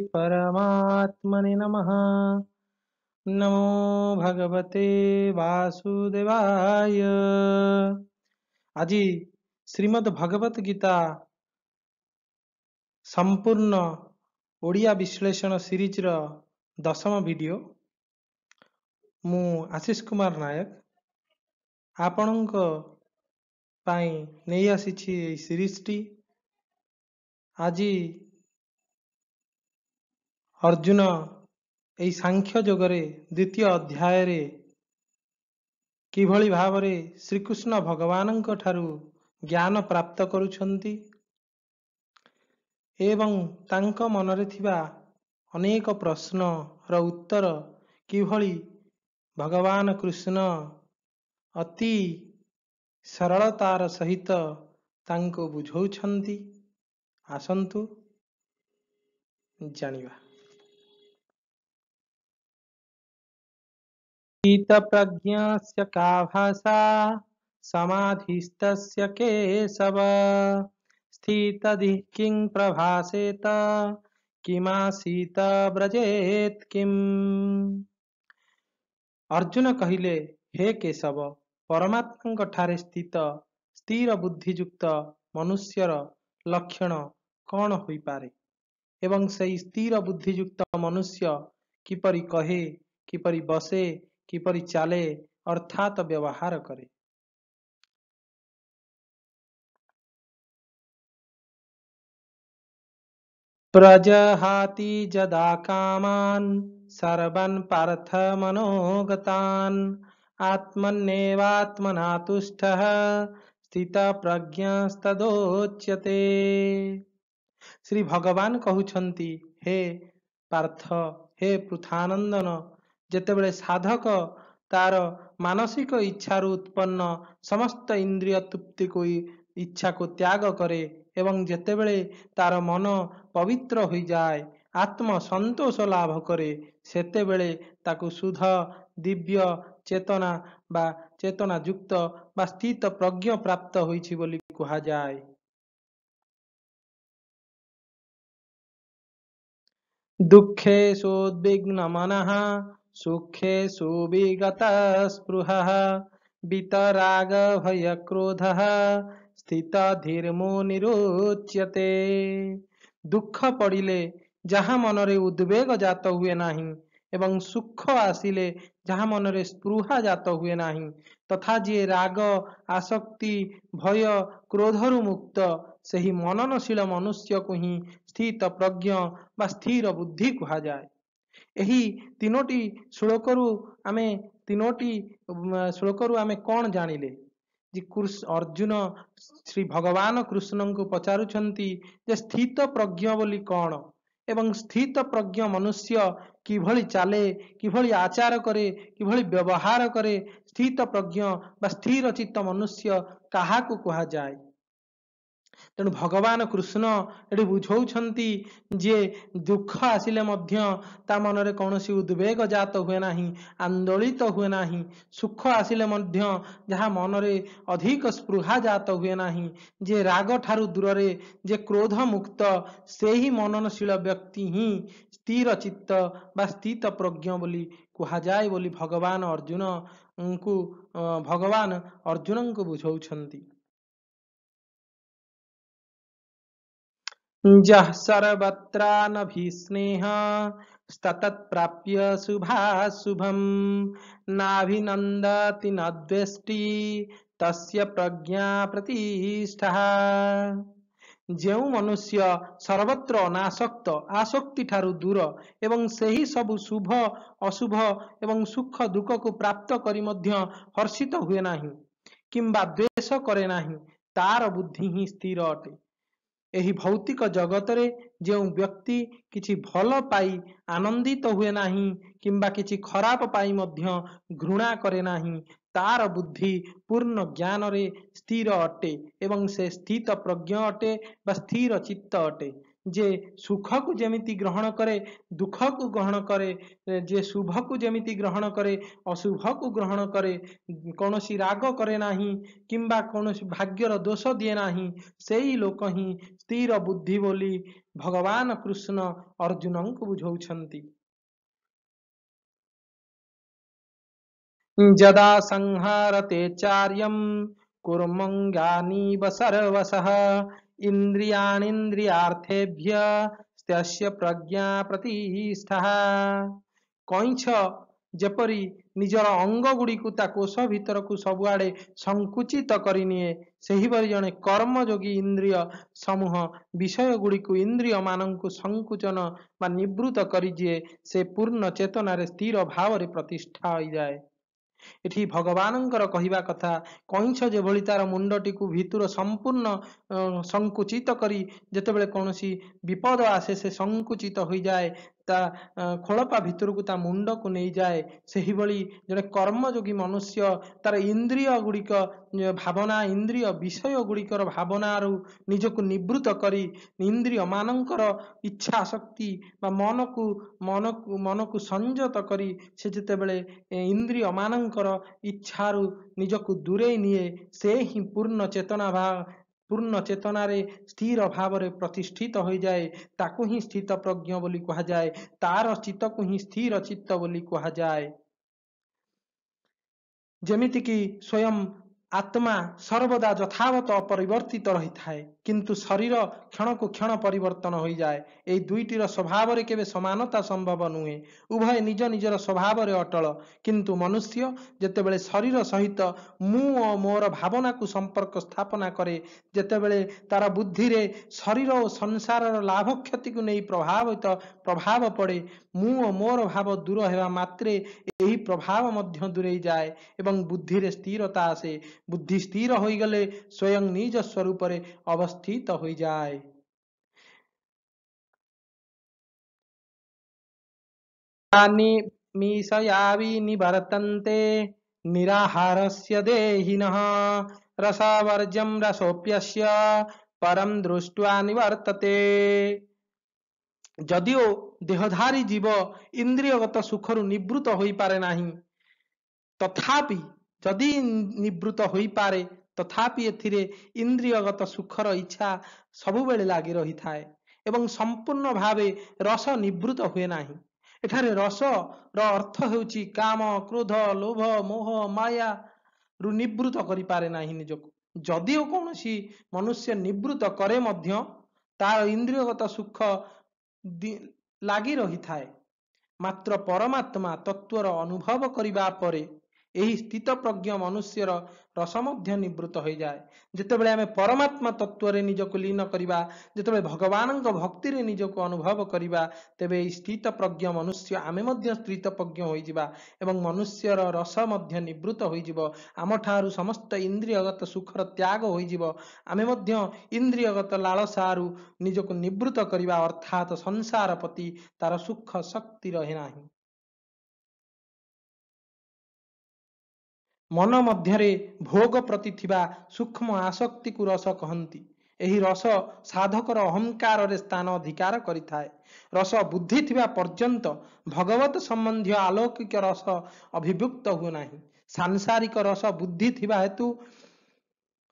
परमात्मने नमः। नमो भगवते वासुदेवाय। आज श्रीमद् भगवत गीता संपूर्ण ओडिया विश्लेषण सीरीज रो 10ମ वीडियो। मु आशीष कुमार नायक आपणक पाई नहीं आसीछि एई सीरीज टी। आज अर्जुन एई सांख्य जोगरे द्वितीय अध्याय रे किभଳି भावरे श्रीकृष्ण भगवानଙ୍କ ଠାରୁ ज्ञान प्राप्त करुछन्ति एवं तांको मनरे थिबा अनेक प्रश्न र उत्तर किभଳି भगवान कृष्ण अति सरलतार सहित तांको बुझौछन्ति। आसन्तु जानिबा। स्थितप्रज्ञस्य का भाषा समाधिस्तस्य केशव स्थितधिः किं प्रभासेत किमासीत ब्रजेत किम। अर्जुन कहिले, हे केशव, परमात्मा ठारे स्थित स्थिर बुद्धियुक्त मनुष्यर लक्षण कौन होई पारे एवं सही स्थिर बुद्धियुक्त मनुष्य किपरि कहे, किपरि बसे, किपरि चाले अर्थात व्यवहार करे। प्रजहाति जदा कामान् सर्वान् पार्थ मनोगतान् आत्मन्नेवात्मना तुष्टः स्थितप्रज्ञस्तदोच्यते। श्री भगवान कहउछन्ति, हे पार्थ, हे पृथानंदन, जेतेबेले साधक तार मानसिक इच्छार उत्पन्न समस्त इंद्रिय तृप्ति को इच्छा को त्याग करे एवं जेतेबेले तार मन पवित्र हो जाए, आत्म संतोष लाभ करे, सेतेबेले ताकु शुद्ध दिव्य चेतना बा चेतना युक्त बा स्थित प्रज्ञ प्राप्त होइछि बोली कहा जाए। दुखे सोद्विग्न मनः सुखे सुविगत स्पृहः वितराग भय क्रोधः स्थित धीर्मुनिरुच्यते। दुख पड़िले जहाँ मनरे उद्वेग जात हुए नाही एवं सुख आसिले जहाँ मनरे स्पृहा जात हुए नाही तथा जे राग आसक्ति भय क्रोधरु मुक्त सही मननशील मनुष्य को ही स्थित प्रज्ञ बा स्थिर बुद्धि कहा जाए। एही तीनोटी श्लोकरु आमे कौन जानिले जे अर्जुन श्री भगवान कृष्ण को पचारुछन्ति जे स्थित प्रज्ञ बोली कौन एवं स्थित प्रज्ञ मनुष्य किभଳି चाले, किभଳି आचार करे, किभଳି व्यवहार करे, स्थित प्रज्ञ बा स्थिर चित्त मनुष्य काहाकु कहा जाए। तेणु भगवान कृष्ण एटी बुझौछन्ति जे दुख आसिले मध्य ता मनरे कौनसी उद्वेग जात हुए नाही, आंदोलित हुए नाही, सुख आसिले मध्य जहाँ मनरे अधिक स्पृहा जात हुए नाही, जे राग ठारु दूररे जे क्रोध मुक्त से ही मननशील व्यक्ति ही स्थिर चित्त बा स्थित प्रज्ञ बोली कहा जाए बोली भगवान अर्जुन को बुझौछन्ति। जः सर्वत्रानभिस्नेह स्ततत्प्राप्य शुभाशुभं नाभिनन्दति न द्वेष्टि तस्य प्रज्ञा प्रतिष्ठा। जेउ मनुष्य सर्वत्र अनासक्त आसक्ति ठारू दूर एवं सही सब शुभ अशुभ एवं सुख दुख को प्राप्त करी मध्य हर्षित हुए नाही किंबा द्वेष करे नाही तार बुद्धि ही स्थिर अटे। एही भौतिक जगतरे जो व्यक्ति किछि भल पाई आनंदित हुए नाही किंबा किछि खराब पाई मध्य घृणा करे नाही तार बुद्धि पूर्ण ज्ञान रे स्थिर अटे एवं से स्थित प्रज्ञ अटे बा स्थिर चित्त अटे। जे सुख को जेमिति ग्रहण करे दुख को ग्रहण करे, जे शुभ को जेमिति ग्रहण करे अशुभ को ग्रहण करे, कौनसी राग करे नाही किंबा कौनसी भाग्यर दोष दिए नाही, सेई लोक ही स्थिर बुद्धि बोली भगवान कृष्ण अर्जुन को बुझाउछंती। जदा संहारते चार्यं कुर्मंगानीव सर्वशः इंद्रियाणीन्द्रियार्थेभ्य तस्य प्रज्ञा प्रतिष्ठा। कइंछ जेपरी निजर अंग गुड़िकु ता कोष भितर को सबुआड़े संकुचित करिनिए, सेहिपरि जणे कर्मयोगी इंद्रिय समूह विषय गुड़िकु इंद्रिय मानंकु संकुचन बा निवृत्त करिजिए, से पूर्ण चेतनारे स्थिर भावरे प्रतिष्ठा होई जाए। एठी भगवानंकर कहिबा कथा, कइंछ जेभଳି तार मुंडटीकु भितुर संपूर्ण संकुचित करी जेतेबेले कौनसी विपद आसे से संकुचित हो जाए, ता खोलपा भितरकू ता मुंड को नहीं जाए, सेही भली जने कर्मयोगी मनुष्य तार इंद्रिय गुड़िक भावना इंद्रिय विषय गुड़िकर भावनारू निजको निवृत्त करी इंद्रिय मानकर इच्छा शक्ति बा मन को संयत करी से जेतेबेले इंद्रिय मानकर इच्छारू निजको दूरे निए, से ही पूर्ण चेतना भाव पूर्ण चेतनारे स्थिर भावरे प्रतिष्ठित हो जाए, ताकू ही स्थित प्रज्ञ बोली कहा जाए, तार चित्त को ही स्थिर चित्त बोली कहा जाए। जेमिति कि स्वयं आत्मा सर्वदा यथावत अपरिवर्तित रही थाए, किंतु शरीर क्षण को क्षण परिवर्तन हो जाए। ए दुईटीर स्वभाव रे केबे समानता संभव नुहे, उभय निज निजर स्वभाव रे अटल, किंतु मनुष्य जेतेबेले शरीर सहित मु और मोर भावना को संपर्क स्थापना करे, जेतेबेले तार बुद्धि रे शरीर और संसार लाभ क्षति को नहीं प्रभाव पड़े, मु और मोर भाव दूर हेबा मात्रे यही प्रभाव मध्य दूरे जाए एवं बुद्धि रे स्थिरता आसे। बुद्धि स्थिर हो गले स्वयं निज स्वरूप रे अवस्थित हो जाए। मीशयावि निवर्तन्ते निराहारस्य देहिनः रसावर्जं रसोप्यस्य परम दृष्ट्वा निवर्तते। जदिओ देहधारी जीव इंद्रियगत सुखरु निवृत्त होई पारे नाही, तथापि जदि निवृत्त होई पारे तथापि एथिरे इंद्रियगत सुखर इच्छा सबुबेले लागि रही थाए एवं संपूर्ण भावे रस निवृत्त हुए नाही। एठारे रस र अर्थ हेउची काम क्रोध लोभ मोह माया रु निवृत्त करि पारे नाही निजको। जदिओ कौनसी मनुष्य निवृत्त करे मध्य तार इंद्रियगत सुख लागि रही थाए, मात्र परमात्मा तत्वर अनुभव करिबा परे यही स्थित प्रज्ञ मनुष्यर रस मध्य निवृत्त हो जाए। जितेबले आमे परमात्मा तत्व रे निजको लीन करिबा, जितेबले भगवानक भक्ति रे निजको अनुभव करिबा, तेबे स्थित प्रज्ञ मनुष्य आमे मध्य स्थित प्रज्ञ होई जिबा एवं मनुष्यर रस मध्य निवृत्त होई जिवो। आमठारु समस्त इंद्रियगत सुखर त्याग होई जिवो। आमे मध्य इंद्रियगत लालसारु निजको निवृत्त करिबा, अर्थात संसार प्रति तार सुख शक्ति रहे नाही। मन मध्यरे भोग प्रति थिबा सूक्ष्म आसक्ति को रस कहती। एही रस साधकर अहंकार रे स्थान अधिकार करिथाए। रस बुद्धि थिबा पर्यंत भगवत संबंधी अलौकिक रस अभिव्यक्त हुए नाही। सांसारिक रस बुद्धि थिबा हेतु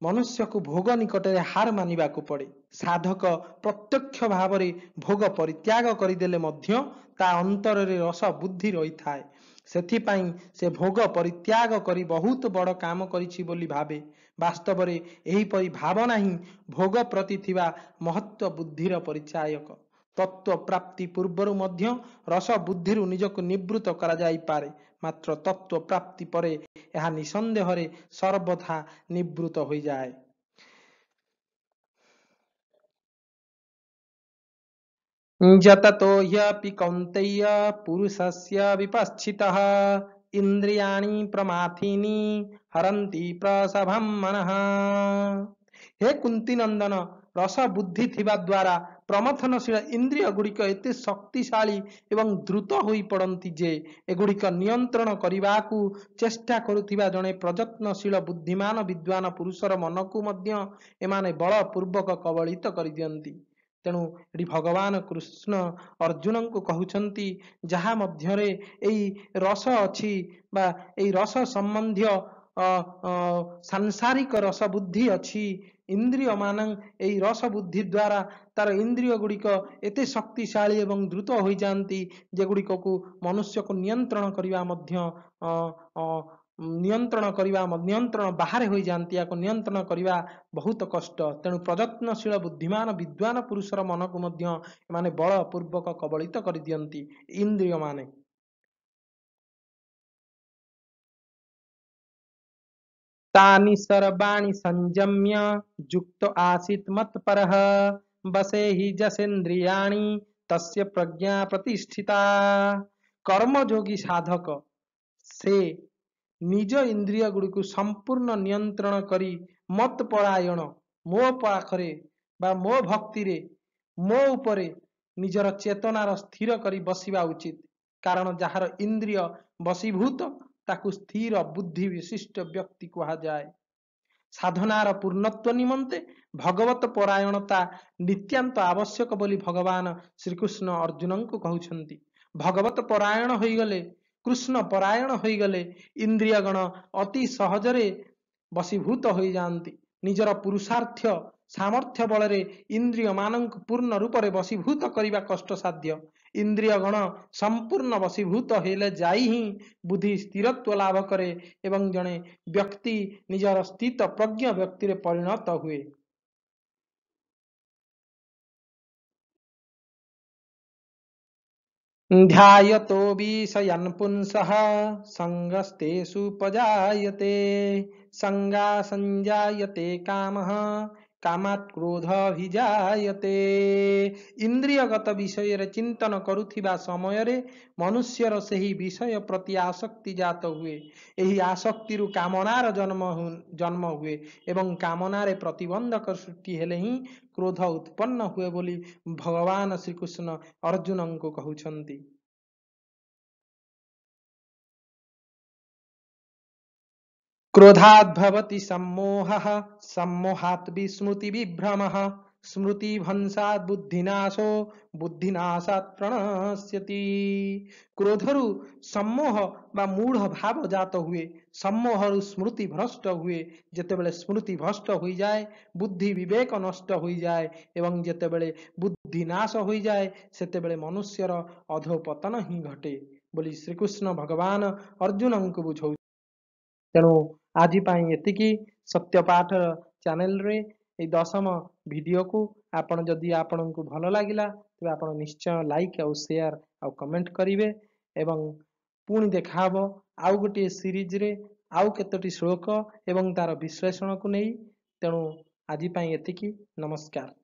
मनुष्य को भोग निकटरे हार मानिबा को पड़े। साधक प्रत्यक्ष भाव रे भोग परित्याग करिदेले मध्य ता अंतर रे रस बुद्धि रही थाए। सेथिपाई से भोग परित्याग करी बहुत बड़ काम करिछि बोली भावे। वास्तव रे एही परि भावना ही भोग प्रति थिबा महत्व बुद्धिर परिचायक। तत्व प्राप्ति पूर्वरु मध्य रस बुद्धिरु निजको निवृत्त करा जाई पारे, मात्र तत्व प्राप्ति परे यह निसंदेह रे सर्वथा निवृत्त हो जाए। जततो ह्यपि कौन्तेय पुरुषस्य विपश्चितः इंद्रियाणि प्रमाथीनि हरन्ति प्रसभं मनः। हे कुंती नंदन, रस बुद्धि थिबा द्वारा प्रमथनशील इंद्रिय गुड़िक एते शक्तिशाली एवं द्रुत होई पड़ती जे एगुड़िक नियंत्रण करने चेष्टा करुथिबा जणे प्रयत्नशील बुद्धिमान विद्वान पुरुषर मन को मध्य एमाने बलपूर्वक कबलित कर दियंती। तेणु एटी भगवान कृष्ण अर्जुन को कहउछंती जहा मध्यरे एई रस अछि बा एई रस संबंधी सांसारिक रस बुद्धि अछि इंद्रिय मान एई रस बुद्धि द्वारा तार इंद्रिय गुड़िक एते शक्तिशाली एवं द्रुत हो जाती जेगुड़िक को मनुष्य को नियंत्रण करने नियंत्रण बाहर हो जाती या नियंत्रण करने बहुत कष्ट तेणु प्रयत्नशील बुद्धिमान विद्वान पुरुषर मन को माने बल पूर्वक कबलित कर दियंती इंद्रिय माने तानि सर्वाणि संयम्य युक्त आसीत् मत्परः बसे हि जसेन्द्रियाणि तस्य प्रज्ञा प्रतिष्ठिता कर्मयोगी साधक से निज इंद्रिय गुड़िक संपूर्ण नियंत्रण करी मत परायण मो पाखरे बा मो भक्ति रे मो उपरे निजर चेतनार स्थिर करी बसिबा उचित कारण जहार इंद्रिय बसीभूत ताकू स्थिर बुद्धि विशिष्ट व्यक्ति कहा जाए साधनार पूर्णत्व निमंते भगवत परायणता नित्यांत आवश्यक बोली भगवान श्रीकृष्ण अर्जुन को कहउछंती भगवत परायण होई गले कृष्ण परायण होई गले इंद्रिय गण अति सहजरे बसीभूत हो जाती निजर पुरुषार्थ सामर्थ्य बल इंद्रिय मानक पूर्ण रूप से बसीभूत करने कष्ट साध्य इंद्रिय गण संपूर्ण बसीभूत हेले जाई ही बुद्धि स्थिरत्व लाभ करे एवं जड़े व्यक्ति निजर स्थित प्रज्ञ व्यक्ति रे परिणत हुए ध्यायतो विषयान् पुंसः संगस्तेषुपजायते संगा संजायते कामः कामात् क्रोधभिजायते इंद्रियगत विषय रे चिंतन करुथिबा समय रे मनुष्यर सही विषय प्रति आसक्ति जात हुए एही आसक्ति रु कामनार जन्म हुए एवं कामनारे प्रतिबंधक सृष्टि हेले ही क्रोध उत्पन्न हुए बोली भगवान श्रीकृष्ण अर्जुन को कहउछंती क्रोधात् भवति सम्मोहः सम्मोहात् विस्मृति विभ्रमः स्मृति भंसात् बुद्धिनाशो बुद्धिनाशात् प्रणश्यति क्रोधरु सम्मोह बा मूढ़ भाव जात हुए सम्मोहरु स्मृति भ्रष्ट हुए जेतेबेले स्मृति भ्रष्ट हो जाए बुद्धि विवेक नष्ट हो जाए एवं जेतेबेले बुद्धि नाश हो जाए सेतेबेले मनुष्यर अधोपतन ही घटे बोली श्रीकृष्ण भगवान अर्जुन को बुझौ तेणु आज एतिकी सत्यपाठ चैनल रे ए दशम वीडियो को आपण जदि आपण को भल लगिला तेबे आपण निश्चय लाइक और शेयर और कमेंट करिवे एवं पुणी देखाबो आउ गोटे सीरीज रे आउ केतोटी श्लोक एवं तार विश्लेषण को नहीं तेणु आज एतिकी नमस्कार।